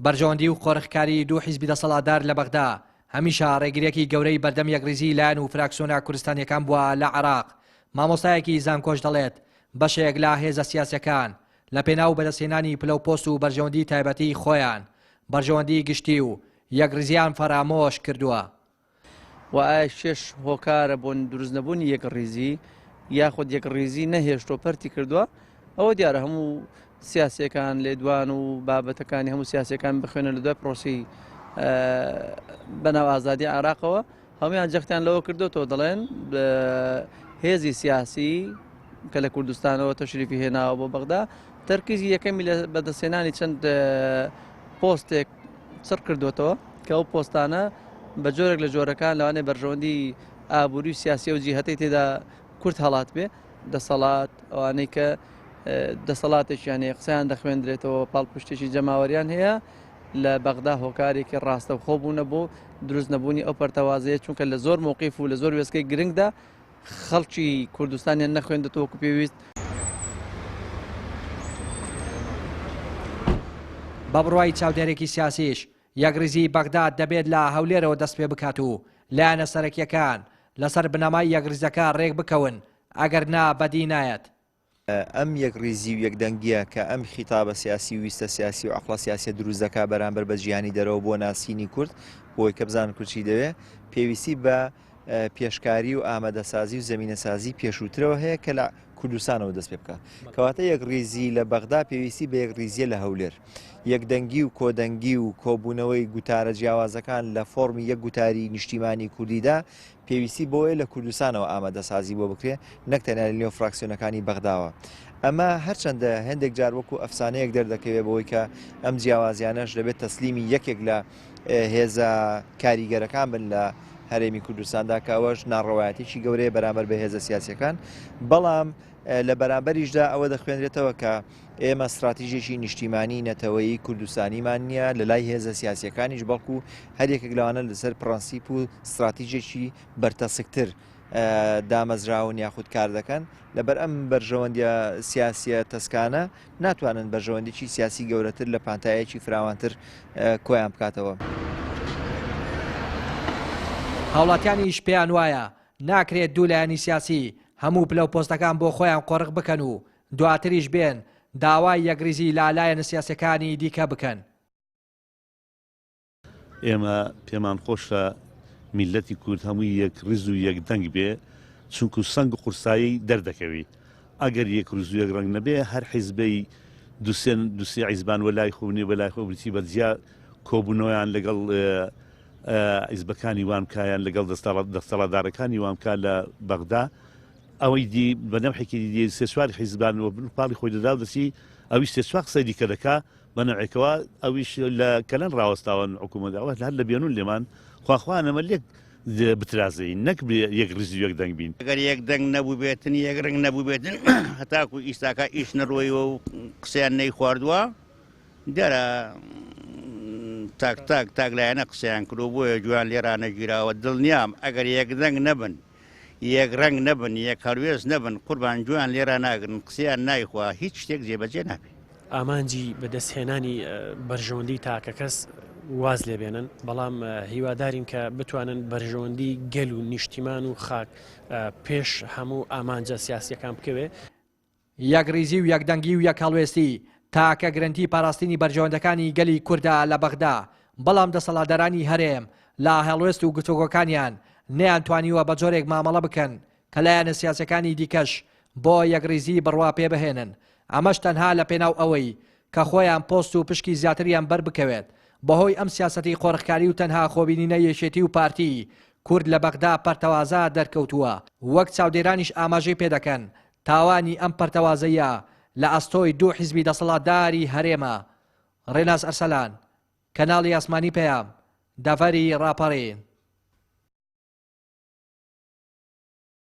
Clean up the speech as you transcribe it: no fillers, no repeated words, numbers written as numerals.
بەرژەوەندی و خۆڕخکاری دوو حیزبی دەسەڵاتدار لە بەغدا هەمیشە ڕێگریەکی گەورەی بەردەم یەکریزی لایەن و فراکسیۆنە کوردستانیەکان بووە لە عێراق. مامۆستایەکی زانکۆش دەڵێت بەشێک لە هێزە سیاسیەکان لە پێناو بەدەستهێنانی پلەپۆست و بەرژەوەندی تایبەتی خۆیان بەرژەوەندی گشتی و یەکریزیان فەرامۆش کردووە. و ئایا شێش هۆکارە بۆ دروستنەبوونی یەکڕیزی یاخود یەکڕیزی نەهێشتۆ پەرتی کردووە، ئەوە دیارە هەموو سیاسیەکان لێدوان و بابەتەکانی هەموو سیاسیەکان بخوێنە لە دوای پرۆسی بەناو ئازادی عێراقەوە هەمویان جەختیان لەوە کردوتەوە دەڵێن هێزی سیاسی کە لە کوردستانەوە تەشریفی هێناوە بۆ بەغدا تەرکیزی یەکەمی لە بەدەستهێنانی چەند پۆستێک چڕ کردوێتەوە کە ئەو پۆستانە بە جۆرێک لە جۆرەکان لەوانەیە بەرژەوەندی ئابووری و سیاسی و جیهەتەی تێدا کورد هەڵات بێ دەسەڵات ئەوانەی کە دەسەڵاتێکیان قسەیان دەخوێندرێتەوە پاڵپشتێکی جەماوەریان هەیە لە بەغدا هۆکارێکی ڕاستە خۆ بوونە بۆ دروست نەبوونی ئەو پەرتەوازەیە چونکە لە زۆر مووقیف و لە زۆر وێستگەی گرنگدا خەڵکی کوردستانیان نەخوێندێتەوە و پێویست بە بڕوای چاودێرێکی سیاسیش یەکریزی بەغدا دەبێت لە هەولێرەوە دەست پێ بکات و لایەنە سەرەکیەکان لەسەر بنەمای یەکریزەکە ڕێک بکەون ئەگەر نا بەدی نایەت. ئەم یەکریزی و یەکدەنگیە کە ئەم خیتابە سیاسی ویستە سیاسی و عەقڵە سیاسی دروست دەکات بەرامبەر بە ژیانی دەرەوە بۆ ناسینی کورد بۆی کە بزانن کورچی دەوێت پێویستی بە پێشکاری و ئامادەسازی و زەمینەسازی پێشووترەوە هەیە کە لە کوردستانەوە دەست پێ بکات. کەواتە یەکریزی لە بەغدا پێویستی بە یەکریزیە لە هەولێر. یەکدەنگی و کۆدەنگی و کۆبوونەوەی گوتارە جیاوازەکان لە فۆرمی یەک گوتاری نیشتیمانی کوردیدا پێویستی بۆیە لە کوردستانەوە ئامادەسازی بۆ بکرێ نەک تەنیا لە نێو فراکسیۆنەکانی بەغداوە. ئەمە هەرچەندە هەندێک جار وەکو ئەفسانەیەک دەردەکەوێت بەوەی کە ئەم جیاوازیانەش دەبێت تەسلیمی یەکێک لە هێزە کاریگەرەکان بن لە هەرێمی کوردستاندا کەوەش ناڕەوایەتێکی گەورەیە بەرامبەر بە هێزە سیاسیەکان. بەڵام لە بەرامبەریشدا ئەوە دەخوێنرێتەوە کە ئێمە استراتیژێکی نیشتیمانی نەتەوەیی کوردستانیمان نییە لە لای هێزە سیاسیەکانیش بەڵکو هەرێکێک لەوانە لەسەر پرەنسیپ و استراتیژێکی بەرتەسکتر دامەزراون یاخود کار دەکەن لەبەر ئەم بەرژەوەندیە سیاسیە تەسکانە ناتوانن بەرژەوەندێکی سیاسی گەورەتر لە پانتایەکی فراوانتر کۆیان بکاتەوە. هاوڵاتیانیش پێیان وایە ناکرێت دوو لایەنی سیاسی هەموو پلە و پۆستەکان بۆ خۆیان قۆڕق بکەن و دواتریش بێن داوای یەکریزی لالایەنە سیاسەکانی دیکە بکەن. ئێمە پێمان خۆشە میلەتی کورد هەمووی یەک ڕز و یەک دەنگ بێ چونکو سنگ و قورسایی دەردەکەوی ئەگەر یەک ڕز و یەک ڕەنگ نەبێ هەر حیزبەی دووسێ عیزبان وەلای خۆنی وەلای خۆ بریتی بەجیا کۆبوونەوەیان لەگەڵ عیزبەکانی وامکایان لەگەڵ دەسەڵاتدارەکانی وامکا لە بەغدا ئەوەی دی بە نەوحێکی دی سێسواری حیزبان و پاڵی خۆی دەدا دەسی ئەویش سێسوا قسەی دیکە دەکا بە نەوحێکەوە ئەویش لە کەلەن ڕاوەستاون حکوومەتەوە هەر لە بێنون لێمان خواخوانەمە لێک بترازەی نەک یەک ڕزی یەک دەنگ بین. ئەگەر یەک دەنگ نەبوو بێتن یەک ڕنگ نەبوو بێتن هەتاکو ئیستاکە ئیش نەڕۆیەوە و قسەیان نەی خواردووە دیارە تاک لایەنە قسەیان کردو بۆیە جوان لێرانە گیراوە دڵنیام ئەگەر یەک دەنگ نەبن یەک ڕنگ نەبن یەک هەڵوێز نەبن قوربان جوان لێرە ناگرن قسەیان نایخوا هیچ شتێک جێبەجێ نابێت. ئامانجی بەدەستهێنانی بەرژەوەندی تاکە کەس واز لێبێنن بەڵام هیوادارین کە بتوانن بەرژەوەندی گەل و نیشتیمان و خاک پێش هەموو ئامانجە سیاسیەکان بکەوێ. یەکریزی و یەکدەنگی و یەک هەڵوێستی تاکە گرنگی پاراستنی بەرژەوەندەکانی گەلی کووردا لە بەغدا بەڵام دەسەڵاتدارانی هەرێم لا هەڵوێست و گفتوگۆکانیان نەیانتوانیوە بە جۆرێک مامەڵە بکەن کە لایەنە سیاسەکانی دیکەش بۆ یەکریزی بڕوا پێ بهێنن. ئەمەش تەنها لە پێناو ئەوەی کە خۆیان پۆست و پشکی زیاتریان بەر بکەوێت بەهۆی ئەم سیاسەتی قۆڕخکاری و تەنها خۆبینینە یەشێتی و پارتی کورد لە بەغدا پەرتەوازە دەرکەوتووە. وەک چاودێرانیش ئاماژەی پێ دەکەن تاوانی ئەم پەرتەوازەیە لە ئەستۆی دوو حیزبی دەسەڵاتداری هەرێمە. ڕێناز ئەرسەلان، کەناڵی ئاسمانی پەیام، دەڤەری ڕاپەڕین.